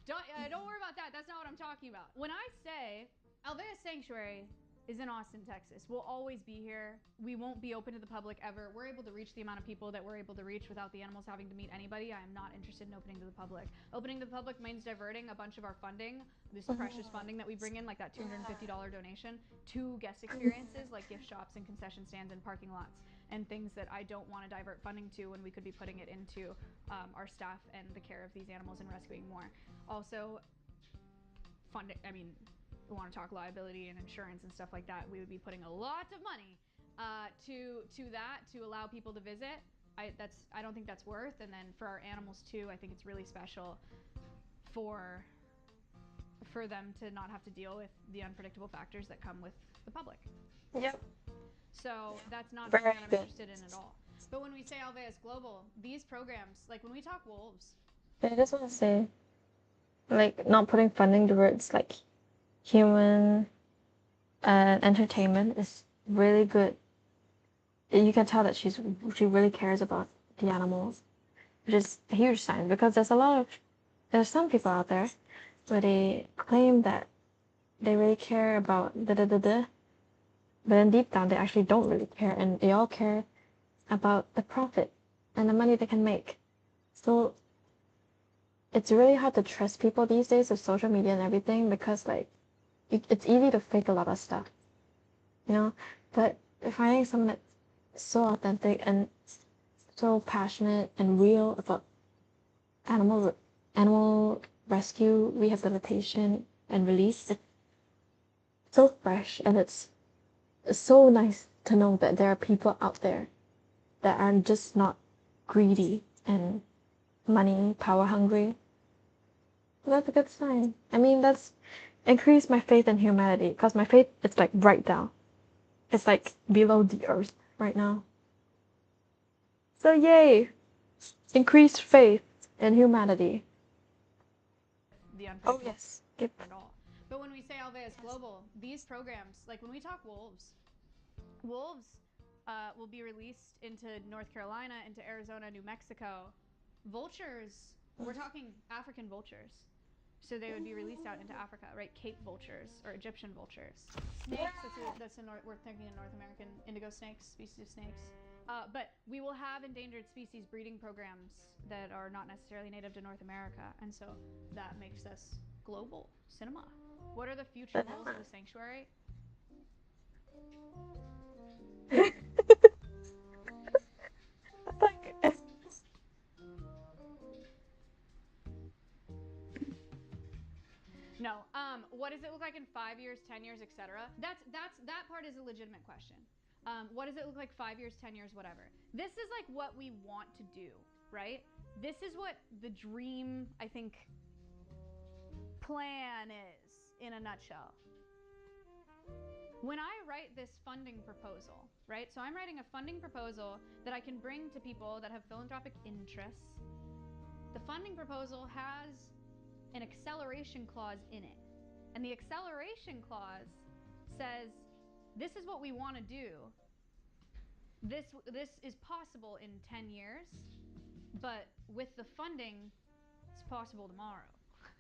Don't worry about that. That's not what I'm talking about. When I say Alveus Sanctuary is in Austin, Texas, we'll always be here. We won't be open to the public ever. We're able to reach the amount of people that we're able to reach without the animals having to meet anybody. I am not interested in opening to the public. Opening to the public means diverting a bunch of our funding, this precious funding that we bring in, like that $250 donation, to guest experiences like gift shops and concession stands and parking lots and things that I don't want to divert funding to when we could be putting it into our staff and the care of these animals and rescuing more. Also, funding, I mean, we want to talk liability and insurance and stuff like that. We would be putting a lot of money to that to allow people to visit. I don't think that's worth. And then for our animals too, I think it's really special for them to not have to deal with the unpredictable factors that come with the public. Yep. So that's not something that I'm interested in at all. But when we say Alveus Global, these programs, like when we talk wolves, I just want to say, like, not putting funding towards like human entertainment is really good. You can tell that she really cares about the animals, which is a huge sign because there's some people out there where they claim that they really care about but then deep down they actually don't really care, and they all care about the profit and the money they can make. So it's really hard to trust people these days with social media and everything because like it's easy to fake a lot of stuff, you know. But finding someone that's so authentic and so passionate and real about animal rescue, rehabilitation, and release. It's so fresh, and it's so nice to know that there are people out there that are just not greedy and money, power hungry. So that's a good sign. I mean, that's increased my faith in humanity, because my faith is like right down. It's like below the earth right now. So yay! Increased faith in humanity. The Oh unpredictable yes. Yep. at all. But when we say Alveus Global, these programs, like when we talk wolves will be released into North Carolina, into Arizona, New Mexico. Vultures, we're talking African vultures. So they would be released out into Africa, right? Cape vultures or Egyptian vultures. Snakes, we're thinking of North American indigo snakes, species of snakes. But we will have endangered species breeding programs that are not necessarily native to North America. And so that makes us global cinema. What are the future goals of the sanctuary? No. What does it look like in 5 years, 10 years, etc.? That part is a legitimate question. What does it look like 5 years, 10 years, whatever? This is like what we want to do, right? This is what the dream, I think, plan is in a nutshell. When I write this funding proposal, right? So I'm writing a funding proposal that I can bring to people that have philanthropic interests. The funding proposal has an acceleration clause in it. And the acceleration clause says, this is what we want to do. This is possible in 10 years, but with the funding, it's possible tomorrow.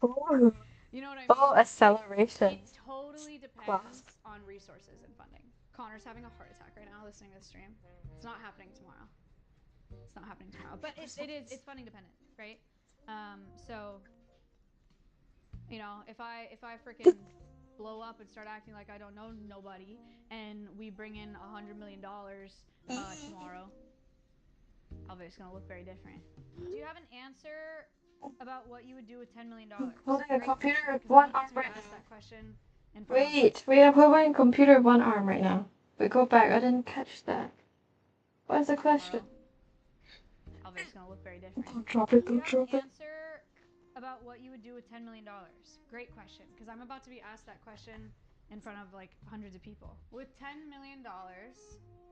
Oh. You know what I mean? Oh, acceleration. It totally depends on resources and funding. Connor's having a heart attack right now listening to the stream. It's not happening tomorrow. It's not happening tomorrow. But it's funding dependent, right? So, you know, if I freaking blow up and start acting like I don't know nobody, and we bring in $100 million tomorrow, Alveus is gonna look very different. Do you have an answer about what you would do with $10 million? Holding a computer with Because one I'm about arm to be right asked now. that question in front of Wait, I'm holding a computer with one arm right now. Wait, go back. I didn't catch that. What's the question? Alveus is gonna look very different. Don't drop it. Do you Don't have drop an it. answer about what you would do with $10 million? Great question, because I'm about to be asked that question in front of like hundreds of people. With $10 million,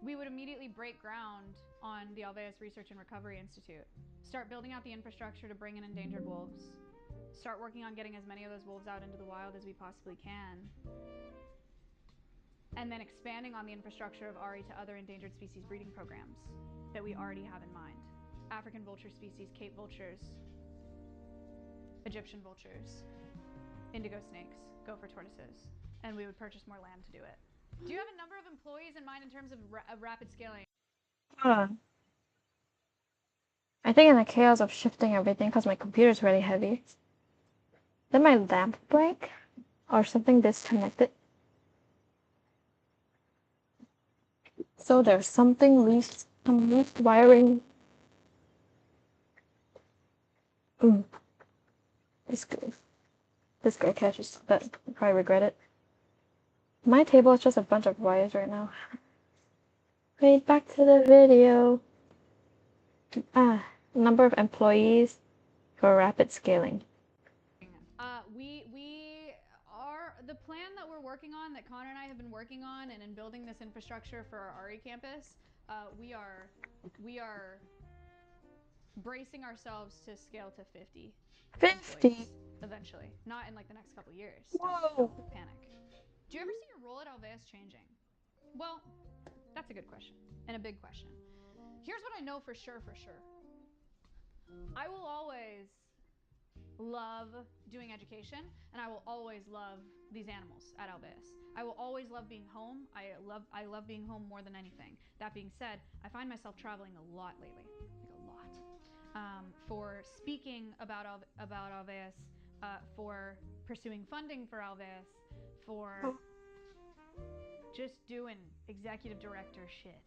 we would immediately break ground on the Alveus Research and Recovery Institute. Start building out the infrastructure to bring in endangered wolves. Start working on getting as many of those wolves out into the wild as we possibly can. And then expanding on the infrastructure of ARI to other endangered species breeding programs that we already have in mind. African vulture species, Cape vultures, Egyptian vultures, indigo snakes, gopher tortoises, and we would purchase more land to do it. Do you have a number of employees in mind in terms of rapid scaling? Hold on. I think in the chaos of shifting everything, because my computer's really heavy, did my lamp break? Or something disconnected? So there's something loose, some loose wiring. This guy catches that. I'll probably regret it. My table is just a bunch of wires right now. Wait, back to the video. Number of employees for rapid scaling. We are the plan that we're working on, that Connor and I have been working on, and in building this infrastructure for our ARI campus, we are bracing ourselves to scale to 50. 50 eventually, not in like the next couple years. Whoa. Don't panic. Do you ever see your role at Alveus changing? Well, that's a good question and a big question. Here's what I know for sure. I will always love doing education, and I will always love these animals at Alveus. I will always love being home. I love being home more than anything. That being said, I find myself traveling a lot lately, like a lot, for speaking about Alveus, for pursuing funding for Alveus, for just doing executive director shit.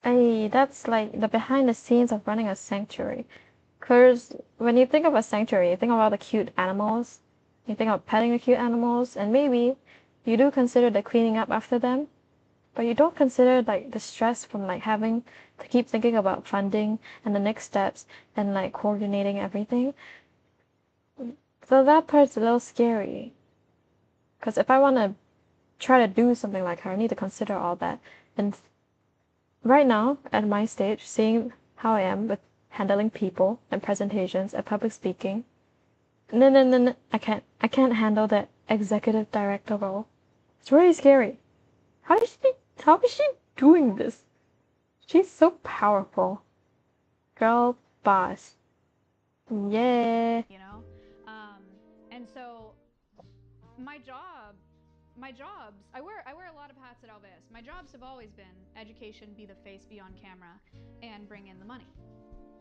Hey, that's like the behind the scenes of running a sanctuary. Because when you think of a sanctuary, you think of all the cute animals, you think of petting the cute animals, and maybe you do consider the cleaning up after them, but you don't consider like the stress from like having to keep thinking about funding and the next steps and like coordinating everything. So that part's a little scary. Because if I want to try to do something like her, I need to consider all that. And right now, at my stage, seeing how I am with handling people and presentations and public speaking, no, I can't handle that executive director role. It's really scary. How is she doing this? She's so powerful. Girl boss. Yeah. you know? And so my jobs, I wear a lot of hats at Alveus. My jobs have always been education, be the face, be on camera, and bring in the money.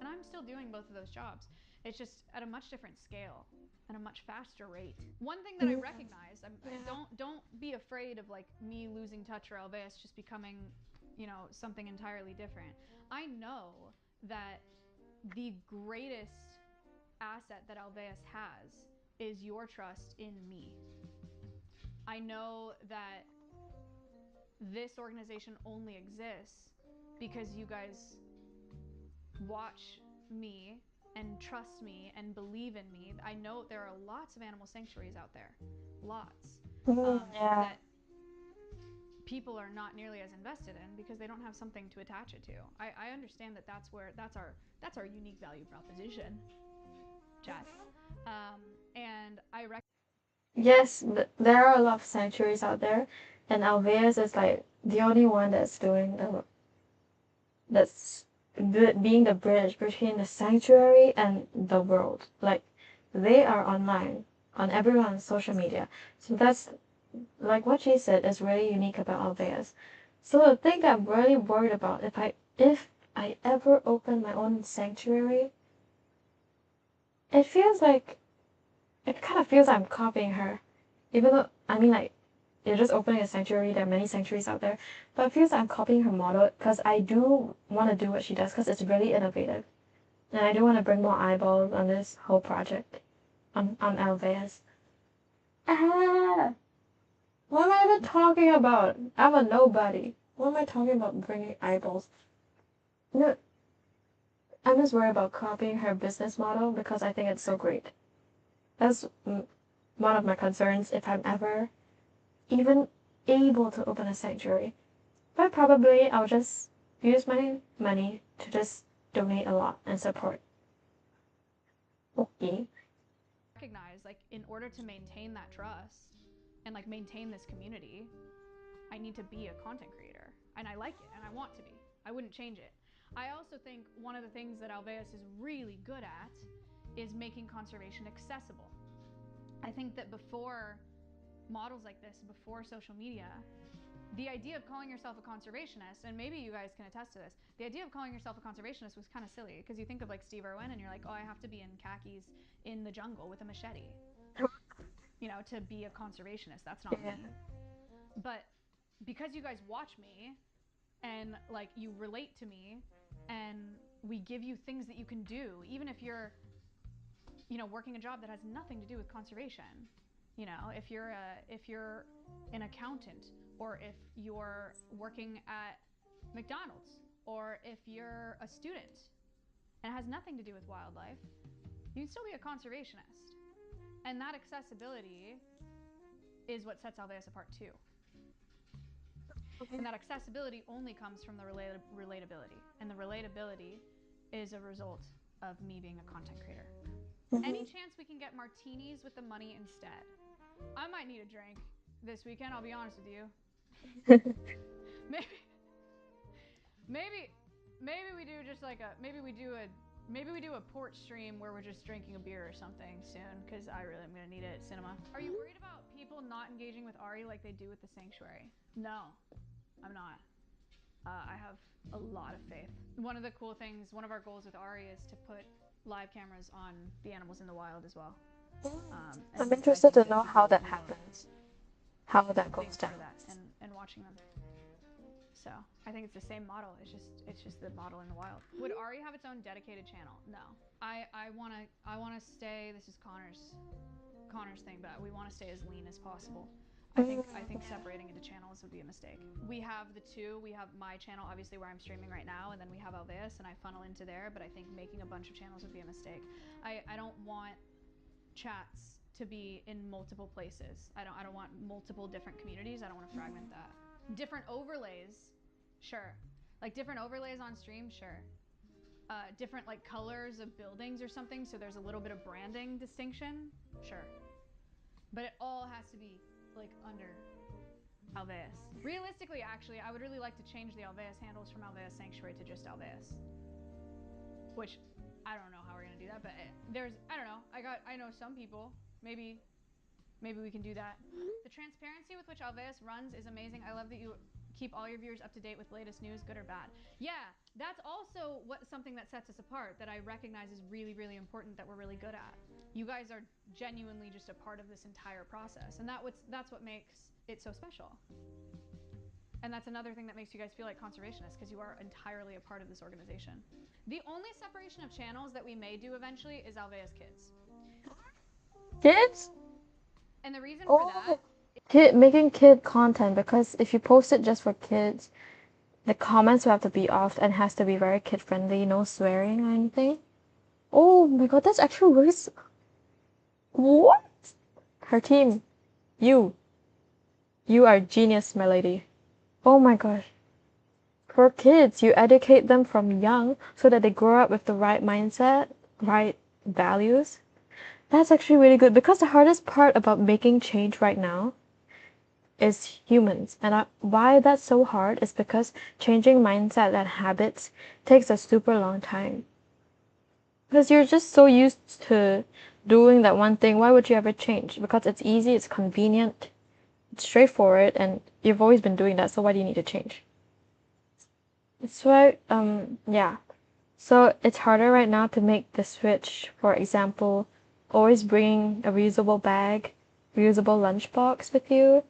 And I'm still doing both of those jobs. It's just at a much different scale and a much faster rate. One thing that I recognize, don't be afraid of like me losing touch or Alveus just becoming, something entirely different. I know that the greatest asset that Alveus has is your trust in me. I know that this organization only exists because you guys watch me and trust me and believe in me. I know there are lots of animal sanctuaries out there, lots, Yeah. that people are not nearly as invested in because they don't have something to attach it to. I understand that that's our unique value proposition, chat. And I Yes, there are a lot of sanctuaries out there, and Alveus is like the only one that's doing being the bridge between the sanctuary and the world. Like they are online on everyone's social media. So that's like what she said is really unique about Alveus. So the thing that I'm really worried about if I ever open my own sanctuary, it feels like it kind of feels like I'm copying her. Even though I mean like you're just opening a sanctuary, there are many sanctuaries out there, but it feels like I'm copying her model because I do want to do what she does because it's really innovative. And I do want to bring more eyeballs on this whole project on Alveus. Ah, what am I even talking about? I'm a nobody. What am I talking about bringing eyeballs? No, I'm just worried about copying her business model because I think it's so great. That's one of my concerns if I'm ever even able to open a sanctuary. But probably I'll just use my money to just donate a lot and support. Okay. recognize, like, in order to maintain that trust and like maintain this community, I need to be a content creator, and I like it and I want to be. I wouldn't change it. I also think one of the things that Alveus is really good at is making conservation accessible. I think that before models like this, before social media, the idea of calling yourself a conservationist, and maybe you guys can attest to this, the idea of calling yourself a conservationist was kind of silly because you think of like Steve Irwin and you're like, oh, I have to be in khakis in the jungle with a machete, to be a conservationist. That's not me. But because you guys watch me and like you relate to me and we give you things that you can do, even if you're working a job that has nothing to do with conservation, if you're an accountant, or if you're working at McDonald's, or if you're a student and it has nothing to do with wildlife, you can still be a conservationist. And that accessibility is what sets Alveus apart too. And that accessibility only comes from the relatability. And the relatability is a result of me being a content creator. Any chance we can get martinis with the money instead? I might need a drink this weekend, I'll be honest with you. maybe we do just like maybe we do a port stream where we're just drinking a beer or something soon, because I really am going to need it at cinema. Are you worried about people not engaging with Ari like they do with the sanctuary? No, I'm not. I have a lot of faith. One of the cool things, one of our goals with Ari is to put live cameras on the animals in the wild as well. I'm interested to know how that happens. How that goes down. And watching them. So I think it's the same model. It's just the model in the wild. Would Ari have its own dedicated channel? No. I wanna stay. This is Connor's thing, but we want to stay as lean as possible. I think separating into channels would be a mistake. We have the two. We have my channel, obviously, where I'm streaming right now, and then we have Alveus, and I funnel into there. But I think making a bunch of channels would be a mistake. I don't want chats to be in multiple places. I don't want multiple different communities. I don't want to fragment that. Different overlays, sure. Like different overlays on stream, sure. Different like colors of buildings or something, so there's a little bit of branding distinction, sure. But it all has to be like under Alveus. Realistically, actually, I would really like to change the Alveus handles from Alveus Sanctuary to just Alveus. Which I don't know how we're gonna do that, but I don't know. I know some people. Maybe we can do that. The transparency with which Alveus runs is amazing. I love that you keep all your viewers up to date with latest news, good or bad. Yeah, that's also something that sets us apart that I recognize is really, really important that we're really good at. You guys are genuinely just a part of this entire process, and that's what makes it so special. And that's another thing that makes you guys feel like conservationists, because you are entirely a part of this organization. The only separation of channels that we may do eventually is Alveus Kids. Kids? And the reason for that, Making kid content, because if you post it just for kids, the comments will have to be off and has to be very kid friendly, no swearing or anything. Oh my god, that's actually really. What? Her team, you are genius, my lady. Oh my gosh. For kids, you educate them from young so that they grow up with the right mindset, right values. That's actually really good, because the hardest part about making change right now is humans. And why that's so hard is because changing mindset and habits takes a super long time. Because you're just so used to doing that one thing, why would you ever change? Because it's easy, it's convenient, it's straightforward, and you've always been doing that, so why do you need to change? That's why, yeah. So it's harder right now to make the switch. For example, always bringing a reusable bag, reusable lunchbox with you,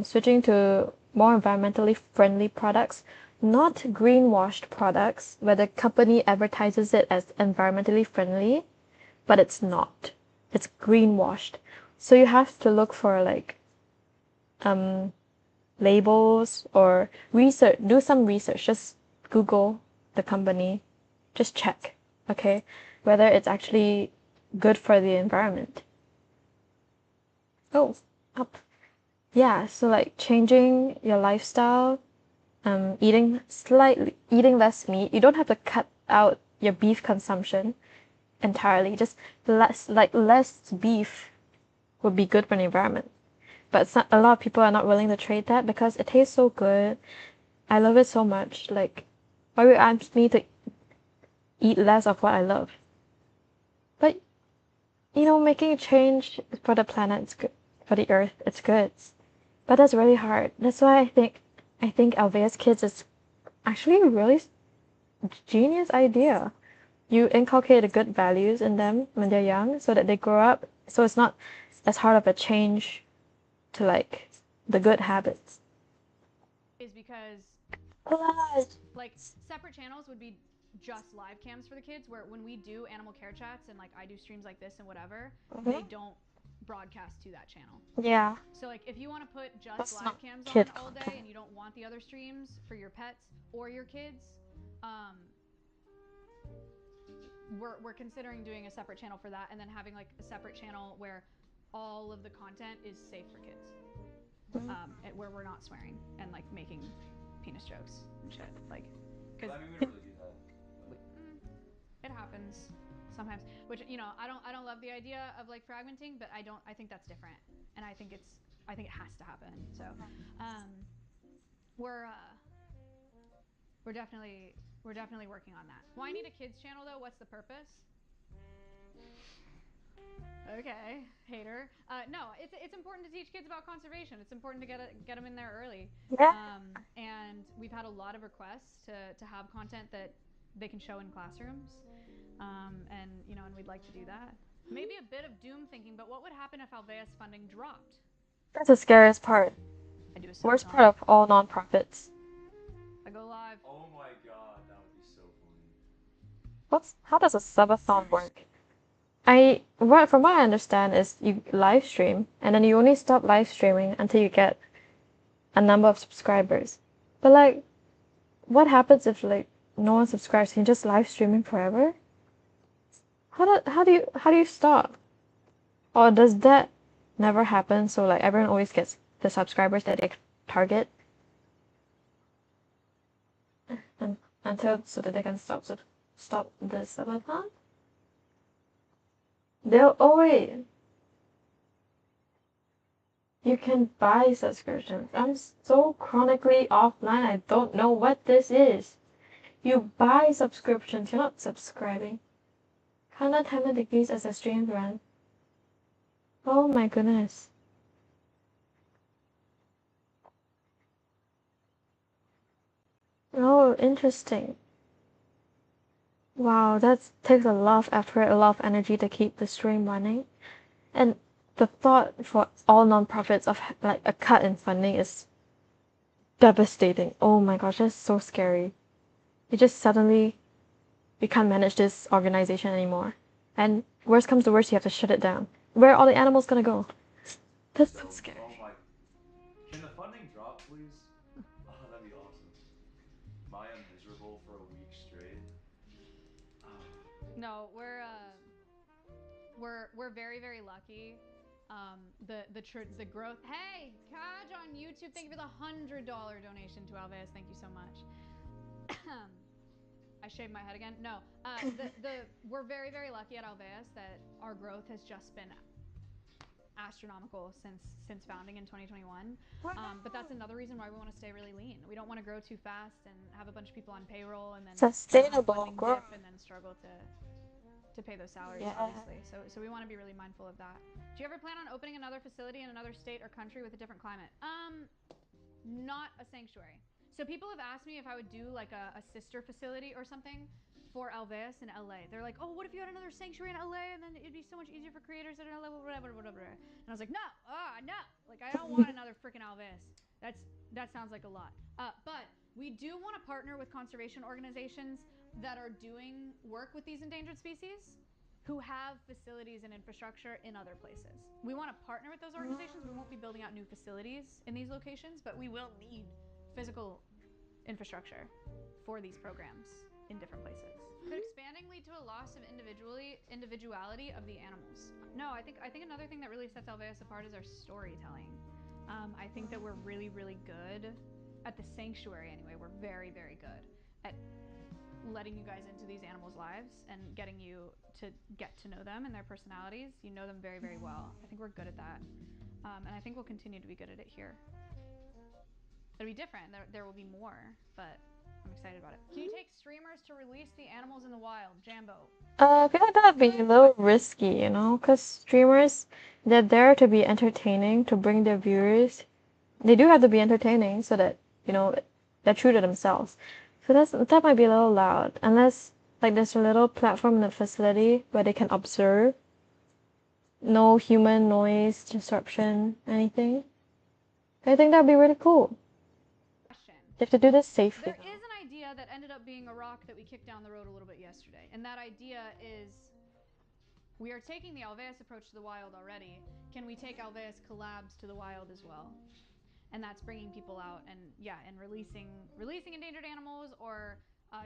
switching to more environmentally friendly products, not greenwashed products where the company advertises it as environmentally friendly, but it's not. It's greenwashed. So you have to look for like labels or research, do some research, just Google the company, just check, okay, whether it's actually good for the environment. Oh, up. Yeah, so like changing your lifestyle, eating less meat. You don't have to cut out your beef consumption entirely. Just less beef would be good for the environment. But a lot of people are not willing to trade that because it tastes so good. I love it so much. Like, why would you ask me to eat less of what I love? But making a change for the planet is good. For the earth, it's good. But that's really hard. That's why I think Alveus Kids is actually a really genius idea. You inculcate the good values in them when they're young so that they grow up, so it's not as hard of a change to like the good habits. is because like separate channels would be just live cams for the kids, where when we do animal care chats and like I do streams like this and whatever, they don't broadcast to that channel. Yeah. So like if you want to put just live cams on all day and you don't want the other streams for your pets or your kids, we're considering doing a separate channel for that, and then having like a separate channel where all of the content is safe for kids, where we're not swearing and like making penis jokes and shit, like, because I mean, we don't really do that. it happens sometimes, which I don't love the idea of like fragmenting, but I think that's different, and I think it has to happen. So we're definitely working on that. Why need a kids channel though? What's the purpose? Okay, hater. No, it's important to teach kids about conservation. It's important to get them in there early. Yeah. And we've had a lot of requests to have content that they can show in classrooms. And we'd like to do that. Maybe a bit of doom thinking, but what would happen if Alveus funding dropped? That's the scariest part. I do a Worst part of all nonprofits. I go live. Oh my god, that would be so funny. How does a subathon work? From what I understand is you live stream and then you only stop live streaming until you get a number of subscribers. But like, what happens if like no one subscribes? Can you just live streaming forever? How do you stop? Or does that never happen? So like everyone always gets the subscribers that they target, and until so that they can stop the subathon. They'll always. You can buy subscriptions. I'm so chronically offline, I don't know what this is. You buy subscriptions, you're not subscribing. 110 degrees as a stream run. Oh my goodness. Oh, interesting. Wow, that takes a lot of effort, a lot of energy to keep the stream running. And the thought for all nonprofits of like a cut in funding is devastating. Oh my gosh, that's so scary. You just suddenly we can't manage this organization anymore. And worst comes to worst, you have to shut it down. Where are all the animals gonna go? That's so scary. Oh my. Can the funding drop, please? Oh, that'd be awesome. Maya miserable for a week straight. No, we're very, very lucky. The growth. Hey, Kaj on YouTube, thank you for the $100 donation to Alveus. Thank you so much. I shaved my head again. No, we're very, very lucky at Alveus that our growth has just been astronomical since founding in 2021. But that's another reason why we want to stay really lean. We don't want to grow too fast and have a bunch of people on payroll and then Sustainable growth and then struggle to pay those salaries, yeah. obviously. So we want to be really mindful of that. Do you ever plan on opening another facility in another state or country with a different climate? Not a sanctuary. So people have asked me if I would do like a sister facility or something for Alveus in LA. They're like, oh, what if you had another sanctuary in LA and then it'd be so much easier for creators in LA, whatever. And I was like, no. Like, I don't want another freaking Alveus. That sounds like a lot. But we do want to partner with conservation organizations that are doing work with these endangered species who have facilities and infrastructure in other places. We want to partner with those organizations. We won't be building out new facilities in these locations, but we will need physical infrastructure for these programs in different places. Could expanding lead to a loss of individuality of the animals? No, I think another thing that really sets Alveus apart is our storytelling. I think that we're really, really good at the sanctuary anyway. We're very, very good at letting you guys into these animals' lives and getting you to get to know them and their personalities. You know them very, very well. I think we're good at that. And I think we'll continue to be good at it here. It'll be different. There will be more, but I'm excited about it. Can you take streamers to release the animals in the wild? Jambo. I feel like that'd be a little risky, because streamers, they're there to be entertaining, to bring their viewers. They do have to be entertaining so that, they're true to themselves. So that might be a little loud, unless like there's a little platform in the facility where they can observe. No human noise, disruption, anything. I think that'd be really cool. You have to do this safely. There is an idea that ended up being a rock that we kicked down the road a little bit yesterday, and that idea is we are taking the Alveus approach to the wild already. Can we take Alveus collabs to the wild as well? And that's bringing people out and releasing endangered animals, or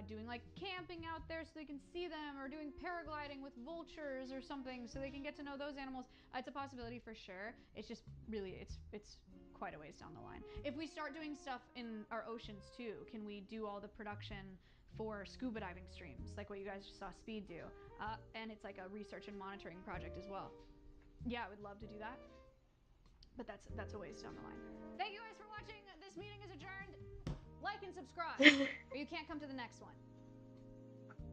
doing like camping out there so they can see them, or doing paragliding with vultures or something so they can get to know those animals. It's a possibility for sure. It's just really it's quite a ways down the line. If we start doing stuff in our oceans too, can we do all the production for scuba diving streams like what you guys just saw Speed do? And it's like a research and monitoring project as well. Yeah, I would love to do that. But that's a ways down the line. Thank you guys for watching. This meeting is adjourned. Like and subscribe, or you can't come to the next one.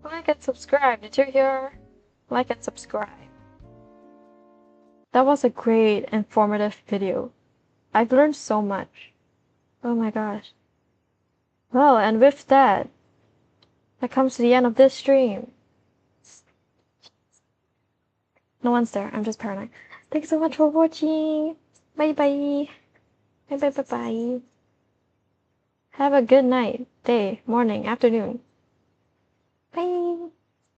Like and subscribe. Did you hear? Like and subscribe. That was a great, informative video. I've learned so much. Oh my gosh. Well, and with that comes to the end of this stream. No one's there. I'm just paranoid. Thanks so much for watching. Bye bye. Bye bye bye bye. Have a good night, day, morning, afternoon. Bye.